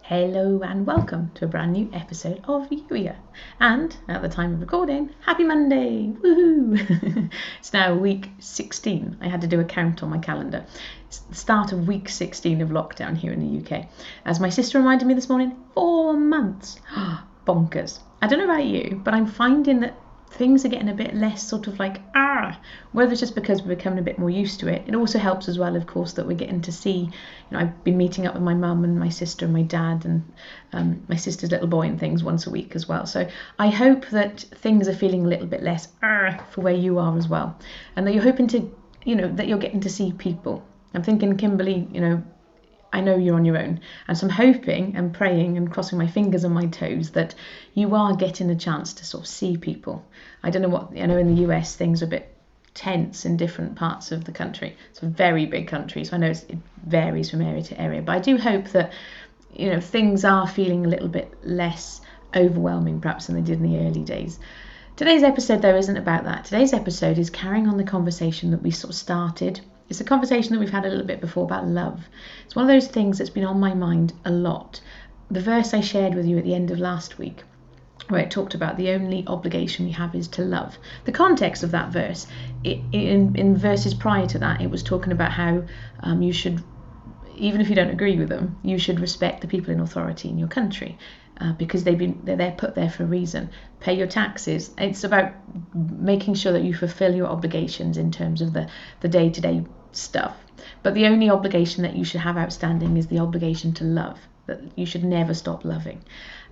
Hello and welcome to a brand new episode of Yuya. And at the time of recording, happy Monday! Woohoo! It's now week 16. I had to do a count on my calendar. It's the start of week 16 of lockdown here in the UK. As my sister reminded me this morning, 4 months. Bonkers. I don't know about you, but I'm finding that things are getting a bit less sort of like, whether it's just because we're becoming a bit more used to it. It also helps as well, of course, that we're getting to see, I've been meeting up with my mum and my sister and my dad and my sister's little boy and things once a week as well. So I hope that things are feeling a little bit less for where you are as well. And that you're hoping to, that you're getting to see people. I'm thinking, Kimberly, I know you're on your own, and so I'm hoping and praying and crossing my fingers and my toes that you are getting a chance to sort of see people. I don't know I know in the US things are a bit tense in different parts of the country. It's a very big country, so I know it varies from area to area, but I do hope that things are feeling a little bit less overwhelming perhaps than they did in the early days. Today's episode though isn't about that. Today's episode is carrying on the conversation that we sort of started. It's a conversation that we've had a little bit before about love. It's one of those things that's been on my mind a lot. The verse I shared with you at the end of last week, where it talked about the only obligation we have is to love. The context of that verse, in verses prior to that, it was talking about how you should, even if you don't agree with them, you should respect the people in authority in your country. Because they're put there for a reason. Pay your taxes. It's about making sure that you fulfill your obligations in terms of the day-to-day stuff. But the only obligation that you should have outstanding is the obligation to love, that you should never stop loving.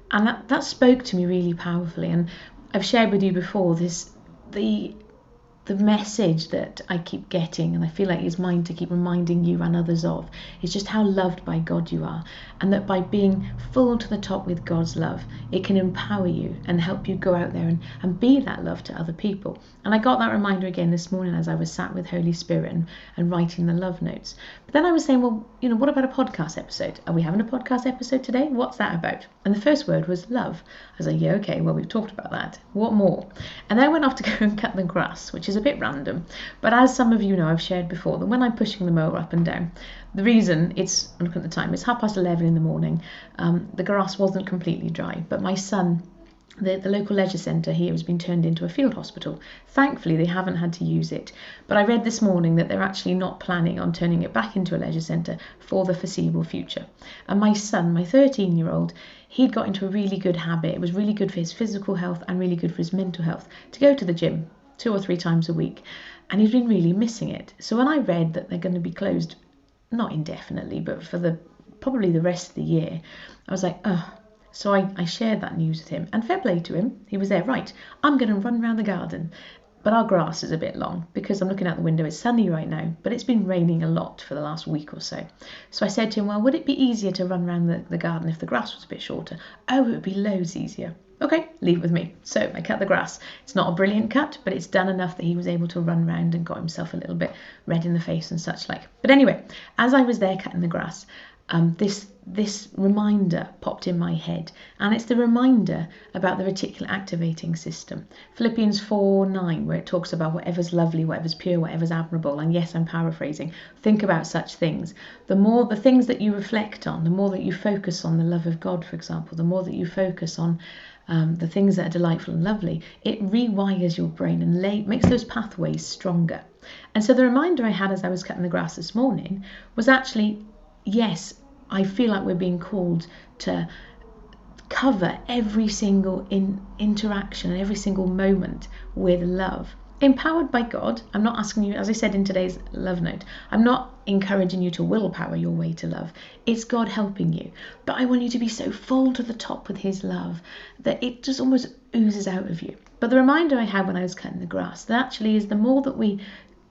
And that spoke to me really powerfully. And I've shared with you before the message that I keep getting, and I feel like it's mine to keep reminding you and others of, is just how loved by God you are, and that by being full to the top with God's love, it can empower you and help you go out there and be that love to other people. And I got that reminder again this morning as I was sat with Holy Spirit and writing the love notes. But then I was saying, well, what about a podcast episode? Are we having a podcast episode today? What's that about? And the first word was love. I was like, yeah, okay, well, we've talked about that. What more? And then I went off to go and cut the grass, which is a bit random. But as some of you know, I've shared before that when I'm pushing the mower up and down, the reason I'm looking at the time, it's 11:30 in the morning. The grass wasn't completely dry, but my son, the local leisure centre here has been turned into a field hospital. Thankfully, they haven't had to use it. But I read this morning that they're actually not planning on turning it back into a leisure centre for the foreseeable future. And my son, my 13-year-old, he'd got into a really good habit. It was really good for his physical health and really good for his mental health to go to the gym 2 or 3 times a week. And he's been really missing it. So when I read that they're going to be closed, not indefinitely, but for probably the rest of the year, I was like, ugh. So I shared that news with him, and fair play to him. He was there, right, I'm going to run around the garden. But our grass is a bit long because I'm looking out the window. It's sunny right now, but it's been raining a lot for the last week or so. So I said to him, well, would it be easier to run around the garden if the grass was a bit shorter? Oh, it would be loads easier. Okay, leave it with me. So I cut the grass. It's not a brilliant cut, but it's done enough that he was able to run around and got himself a little bit red in the face and such like. But anyway, as I was there cutting the grass, this reminder popped in my head, and it's the reminder about the reticular activating system. Philippians 4:9, where it talks about whatever's lovely, whatever's pure, whatever's admirable, and yes, I'm paraphrasing, think about such things. The more the things that you reflect on, the more that you focus on the love of God, for example, the more that you focus on the things that are delightful and lovely, it rewires your brain and makes those pathways stronger. And so the reminder I had as I was cutting the grass this morning was actually, yes, I feel like we're being called to cover every single interaction and every single moment with love. Empowered by God. I'm not asking you, as I said in today's love note, I'm not encouraging you to willpower your way to love. It's God helping you. But I want you to be so full to the top with his love that it just almost oozes out of you. But the reminder I had when I was cutting the grass, that actually is the more that we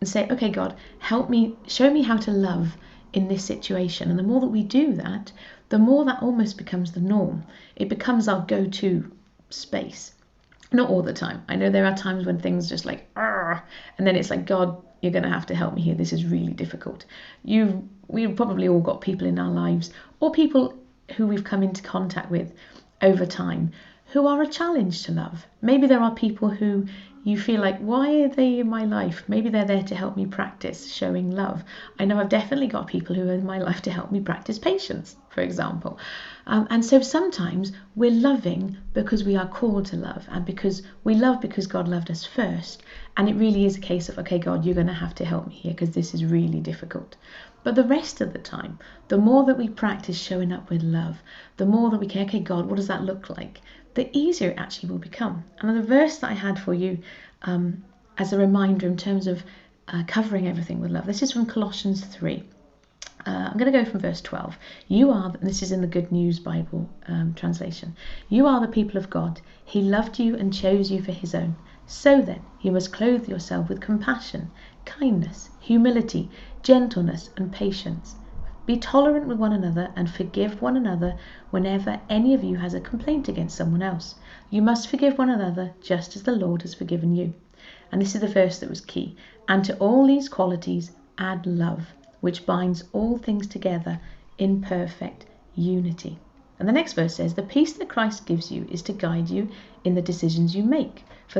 say, okay, God, help me, show me how to love in this situation. And the more that we do that, the more that almost becomes the norm. It becomes our go-to space. Not all the time. I know there are times when things just like, and then it's like, God, you're going to have to help me here. This is really difficult. We've probably all got people in our lives, or people who we've come into contact with over time, who are a challenge to love. Maybe there are people who you feel like, why are they in my life? Maybe they're there to help me practice showing love. I know I've definitely got people who are in my life to help me practice patience, for example. And so sometimes we're loving because we are called to love, and because we love because God loved us first. And it really is a case of, okay, God, you're going to have to help me here because this is really difficult. But the rest of the time, the more that we practice showing up with love, the more that we can, okay, God, what does that look like? The easier it actually will become. And the verse that I had for you as a reminder in terms of covering everything with love, this is from Colossians 3. I'm going to go from verse 12. You are, this is in the Good News Bible translation, you are the people of God. He loved you and chose you for his own. So then, you must clothe yourself with compassion, kindness, humility, gentleness, and patience. Be tolerant with one another and forgive one another whenever any of you has a complaint against someone else. You must forgive one another just as the Lord has forgiven you. And this is the verse that was key. And to all these qualities add love, which binds all things together in perfect unity. And the next verse says, the peace that Christ gives you is to guide you in the decisions you make. For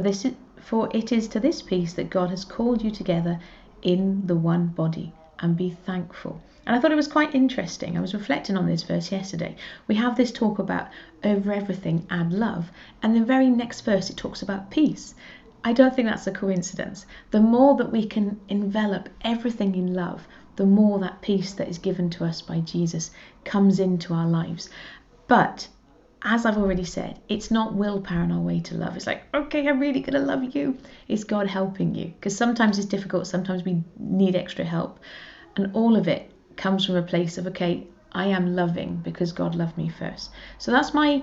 it is to this peace that God has called you together in the one body. And be thankful. And I thought it was quite interesting. I was reflecting on this verse yesterday. We have this talk about over everything add love, and the very next verse it talks about peace. I don't think that's a coincidence. The more that we can envelop everything in love, the more that peace that is given to us by Jesus comes into our lives. But as I've already said, it's not willpower on our way to love. It's like, okay, I'm really going to love you. It's God helping you. Because sometimes it's difficult. Sometimes we need extra help. And all of it comes from a place of, okay, I am loving because God loved me first. So that's my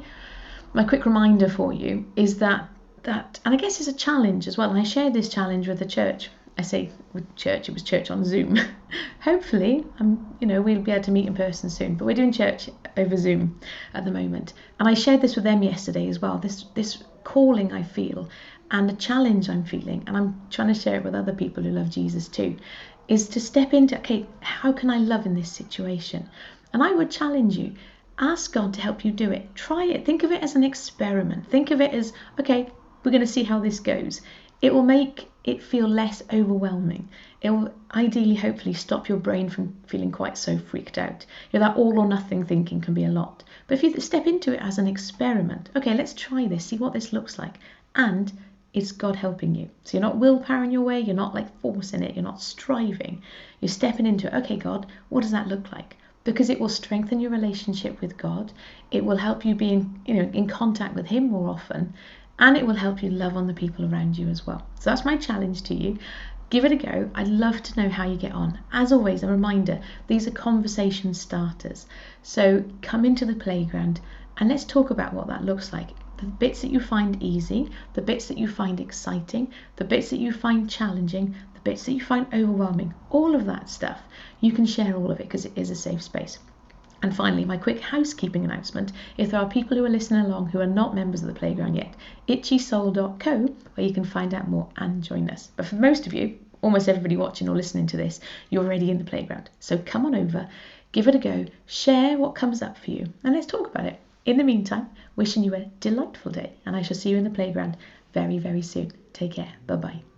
quick reminder for you, is that, and I guess it's a challenge as well. And I shared this challenge with the church. I say with church, it was church on Zoom. Hopefully, we'll be able to meet in person soon. But we're doing church over Zoom at the moment. And I shared this with them yesterday as well. This calling I feel and the challenge I'm feeling, and I'm trying to share it with other people who love Jesus too, is to step into, okay, how can I love in this situation? And I would challenge you, ask God to help you do it. Try it. Think of it as an experiment. Think of it as, okay, we're going to see how this goes. It will make it feel less overwhelming. It will ideally, hopefully, stop your brain from feeling quite so freaked out. That all or nothing thinking can be a lot. But if you step into it as an experiment, okay, let's try this, see what this looks like. And it's God helping you. So you're not willpowering your way, you're not like forcing it, you're not striving. You're stepping into it. Okay, God, what does that look like? Because it will strengthen your relationship with God. It will help you be in contact with him more often. And it will help you love on the people around you as well. So that's my challenge to you. Give it a go. I'd love to know how you get on. As always, a reminder, these are conversation starters. So come into the playground and let's talk about what that looks like. The bits that you find easy, the bits that you find exciting, the bits that you find challenging, the bits that you find overwhelming, all of that stuff. You can share all of it because it is a safe space. And finally, my quick housekeeping announcement. If there are people who are listening along who are not members of the playground yet, itchysoul.co, where you can find out more and join us. But for most of you, almost everybody watching or listening to this, you're already in the playground. So come on over, give it a go, share what comes up for you, and let's talk about it. In the meantime, wishing you a delightful day, and I shall see you in the playground very, very soon. Take care. Bye-bye.